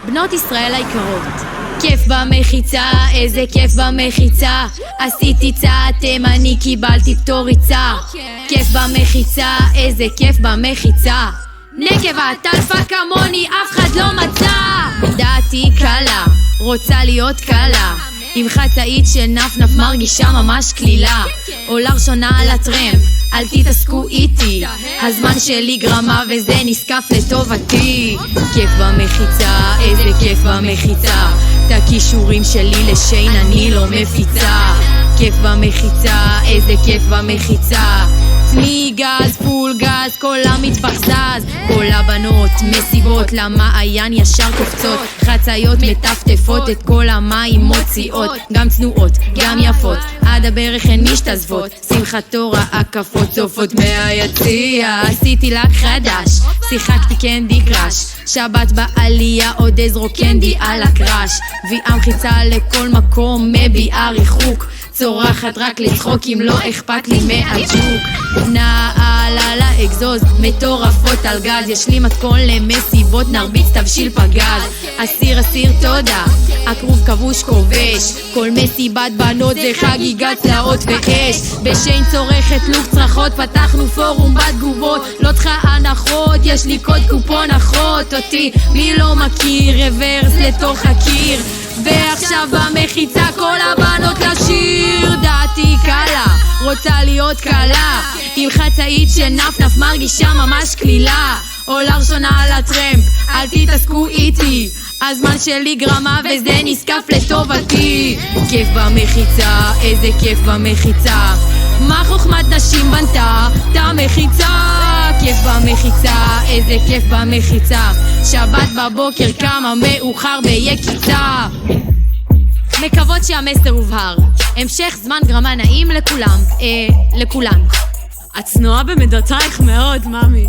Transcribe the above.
בנות ישראל היקרות, כיף במחיצה, איזה כיף במחיצה. עשיתי צעד תימני, קיבלתי פטור ריצה. כיף במחיצה, איזה כיף במחיצה. נקבה טלפה כמוני אף אחד לא מצא. דעתי קלה, רוצה להיות קלה, עם חטאית של נפנף מרגישה ממש כלילה. עולה ראשונה על הטרמפ, אל תתעסקו איתי, הזמן שלי גרמה וזה נזקף לטובתי. כיף במחיצה, איזה כיף במחיצה. את הכישורים שלי לשיין אני לא מפיצה. כיף במחיצה, איזה כיף במחיצה. תני גז, פול גז, כל המטבח זז. כל הבנות מסיבות למעיין ישר קופצות, חצאיות מטפטפות את כל המים מוציאות, גם צנועות, גם יפות, עד הברך הן משתזפות. שמחת תורה הקפות צופות מהיציע. עשיתי לק חדש, שיחקתי קנדי קראש, שבת בעלייה עוד אזרוק קנדי על הקראש. ויעם חיצה לכל מקום מביעה ריחוק, צורחת רק לצחוק אם לא אכפת לי מהג'וק. נעלה לאגזוז, מטורפות על גז, יש לי מתכון למסיבות, נרביץ תבשיל פגז. אסיר אסיר תודה, הכרוב כבוש כובש, כל מסיבת בנות זה חגיגת צלעות ואש. בשיין צורכת לוק צרחות, פתחנו פורום בתגובות, לא צריכה הנחות, יש לי קוד קופון אחות. אותי מי לא מכיר, רוורס לתוך הקיר. ועכשיו במחיצה כל הבנות לשיר. דעתי קלה, רוצה להיות קלה, עם חצאית של נפנף מרגישה ממש כלילה. עולה ראשונה על הטרמפ, אל תתעסקו איתי, הזמן שלי גרמה וזה נזקף לטובתי. כיף במחיצה, איזה כיף במחיצה. מה חוכמת נשים בנתה את המחיצה. כיף במחיצה, איזה כיף במחיצה. שבת בבוקר קמה מאוחר ביקיצה. מקוות שהמסר הובהר, המשך זמן גרמה נעים לכולם, לכולן. את צנועה במידותייך מאוד, ממי.